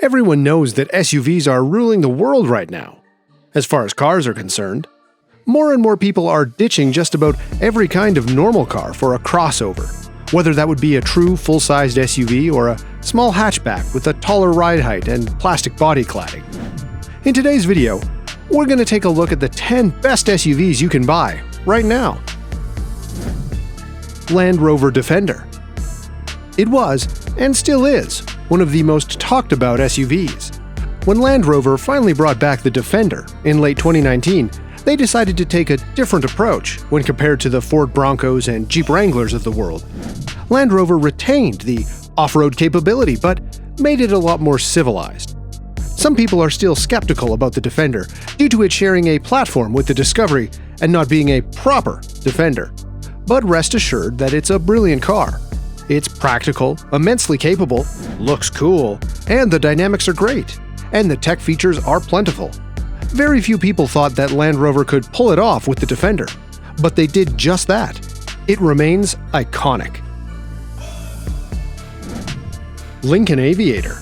Everyone knows that SUVs are ruling the world right now. As far as cars are concerned, more and more people are ditching just about every kind of normal car for a crossover, whether that would be a true full-sized SUV or a small hatchback with a taller ride height and plastic body cladding. In today's video, we're going to take a look at the 10 best SUVs you can buy right now. Land Rover Defender. It was, and still is, one of the most talked about SUVs. When Land Rover finally brought back the Defender in late 2019, they decided to take a different approach when compared to the Ford Broncos and Jeep Wranglers of the world. Land Rover retained the off-road capability, but made it a lot more civilized. Some people are still skeptical about the Defender due to it sharing a platform with the Discovery and not being a proper Defender. But rest assured that it's a brilliant car. It's practical, immensely capable, looks cool, and the dynamics are great, and the tech features are plentiful. Very few people thought that Land Rover could pull it off with the Defender, but they did just that. It remains iconic. Lincoln Aviator.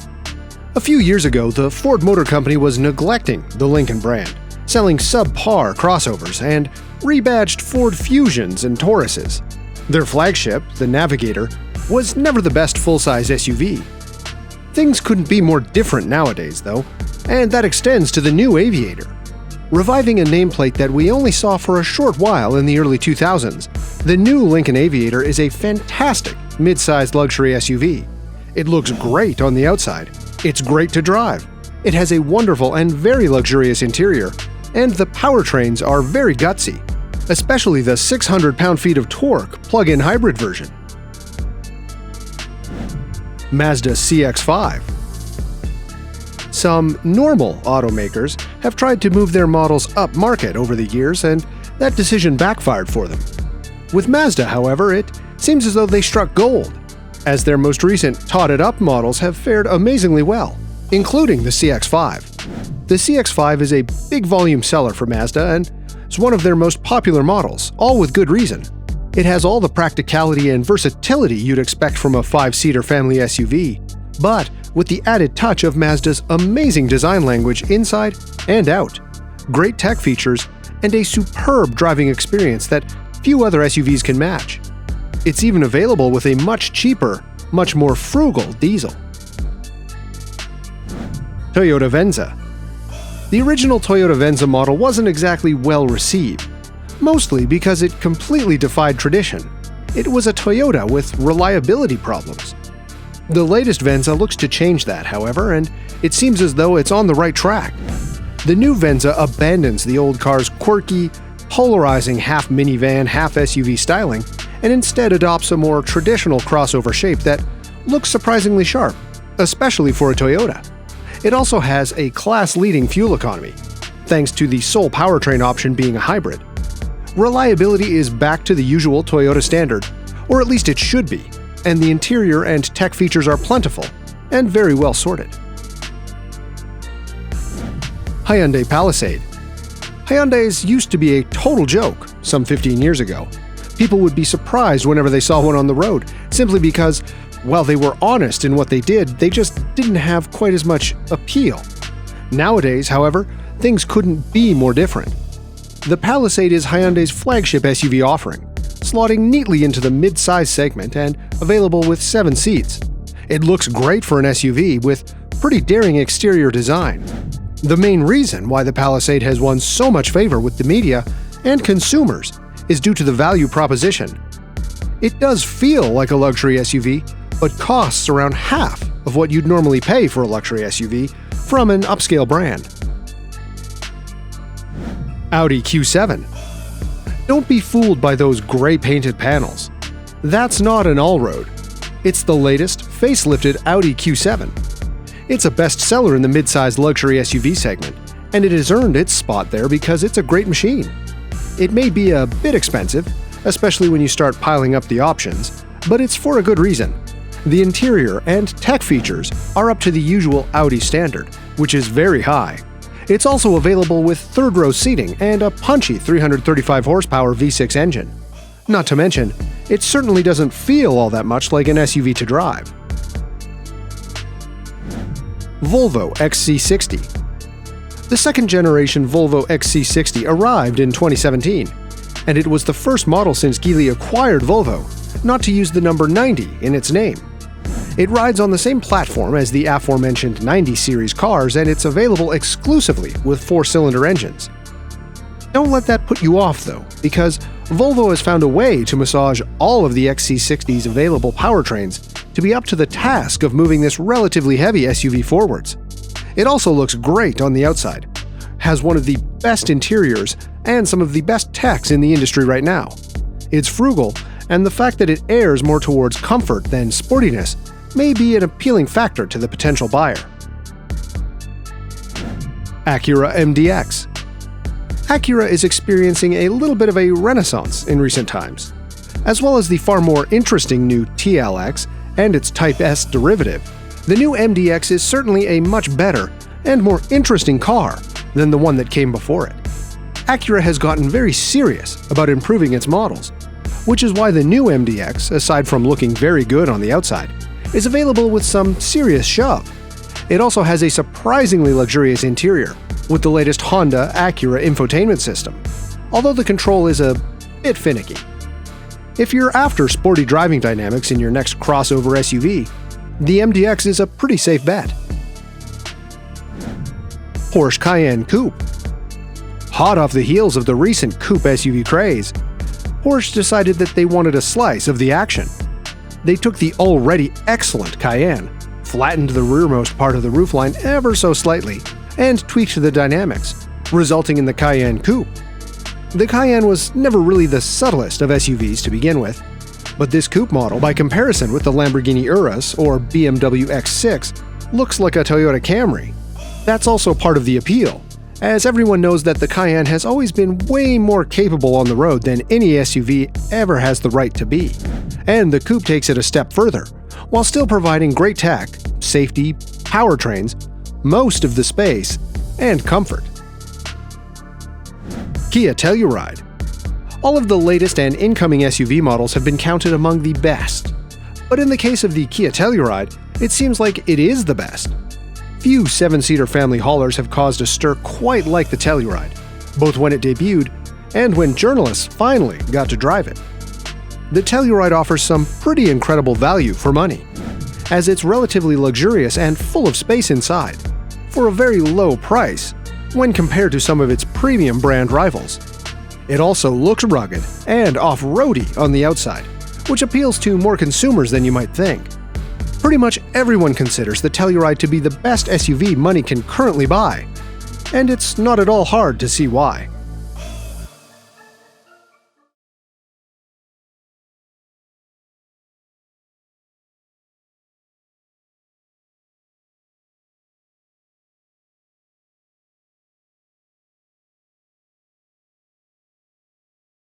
A few years ago, the Ford Motor Company was neglecting the Lincoln brand, selling subpar crossovers and rebadged Ford Fusions and Tauruses. Their flagship, the Navigator, was never the best full-size SUV. Things couldn't be more different nowadays, though, and that extends to the new Aviator. Reviving a nameplate that we only saw for a short while in the early 2000s, the new Lincoln Aviator is a fantastic mid-sized luxury SUV. It looks great on the outside. It's great to drive. It has a wonderful and very luxurious interior, and the powertrains are very gutsy, especially the 600 pound-feet of torque plug-in hybrid version. Mazda CX5. Some normal automakers have tried to move their models up market over the years, and that decision backfired for them. With Mazda, however, it seems as though they struck gold, as their most recent totted-up models have fared amazingly well, including the CX5. The CX5 is a big volume seller for Mazda, and it's one of their most popular models, all with good reason. It has all the practicality and versatility you'd expect from a 5-seater family SUV, but with the added touch of Mazda's amazing design language inside and out, great tech features, and a superb driving experience that few other SUVs can match. It's even available with a much cheaper, much more frugal diesel. Toyota Venza. The original Toyota Venza model wasn't exactly well received, mostly because it completely defied tradition. It was a Toyota with reliability problems. The latest Venza looks to change that, however, and it seems as though it's on the right track. The new Venza abandons the old car's quirky, polarizing half minivan, half SUV styling, and instead adopts a more traditional crossover shape that looks surprisingly sharp, especially for a Toyota. It also has a class-leading fuel economy, thanks to the sole powertrain option being a hybrid. Reliability is back to the usual Toyota standard, or at least it should be, and the interior and tech features are plentiful and very well sorted. Hyundai Palisade. Hyundais used to be a total joke some 15 years ago. People would be surprised whenever they saw one on the road, simply because, while they were honest in what they did, they just didn't have quite as much appeal. Nowadays, however, things couldn't be more different. The Palisade is Hyundai's flagship SUV offering, slotting neatly into the mid-size segment and available with 7 seats. It looks great for an SUV with pretty daring exterior design. The main reason why the Palisade has won so much favor with the media and consumers is due to the value proposition. It does feel like a luxury SUV, but costs around half of what you'd normally pay for a luxury SUV from an upscale brand. Audi Q7. Don't be fooled by those gray painted panels. That's not an all-road. It's the latest, facelifted Audi Q7. It's a bestseller in the mid-sized luxury SUV segment, and it has earned its spot there because it's a great machine. It may be a bit expensive, especially when you start piling up the options, but it's for a good reason. The interior and tech features are up to the usual Audi standard, which is very high. It's also available with third-row seating and a punchy 335 horsepower V6 engine. Not to mention, it certainly doesn't feel all that much like an SUV to drive. Volvo XC60. The second-generation Volvo XC60 arrived in 2017, and it was the first model since Geely acquired Volvo not to use the number 90 in its name. It rides on the same platform as the aforementioned 90 series cars, and it's available exclusively with 4-cylinder engines. Don't let that put you off, though, because Volvo has found a way to massage all of the XC60's available powertrains to be up to the task of moving this relatively heavy SUV forwards. It also looks great on the outside, has one of the best interiors and some of the best techs in the industry right now. It's frugal, and the fact that it errs more towards comfort than sportiness may be an appealing factor to the potential buyer. Acura MDX. Acura is experiencing a little bit of a renaissance in recent times. As well as the far more interesting new TLX and its Type S derivative, the new MDX is certainly a much better and more interesting car than the one that came before it. Acura has gotten very serious about improving its models, which is why the new MDX, aside from looking very good on the outside, is available with some serious shove. It also has a surprisingly luxurious interior, with the latest Honda Acura infotainment system, although the control is a bit finicky. If you're after sporty driving dynamics in your next crossover SUV, the MDX is a pretty safe bet. Porsche Cayenne Coupe. Hot off the heels of the recent Coupe SUV craze, Porsche decided that they wanted a slice of the action. They took the already excellent Cayenne, flattened the rearmost part of the roofline ever so slightly, and tweaked the dynamics, resulting in the Cayenne Coupe. The Cayenne was never really the subtlest of SUVs to begin with, but this coupe model, by comparison with the Lamborghini Urus or BMW X6, looks like a Toyota Camry. That's also part of the appeal, as everyone knows that the Cayenne has always been way more capable on the road than any SUV ever has the right to be. And the coupe takes it a step further, while still providing great tech, safety, powertrains, most of the space, and comfort. Kia Telluride. All of the latest and incoming SUV models have been counted among the best. But in the case of the Kia Telluride, it seems like it is the best. Few 7-seater family haulers have caused a stir quite like the Telluride, both when it debuted and when journalists finally got to drive it. The Telluride offers some pretty incredible value for money, as it's relatively luxurious and full of space inside, for a very low price when compared to some of its premium brand rivals. It also looks rugged and off-roady on the outside, which appeals to more consumers than you might think. Pretty much everyone considers the Telluride to be the best SUV money can currently buy, and it's not at all hard to see why.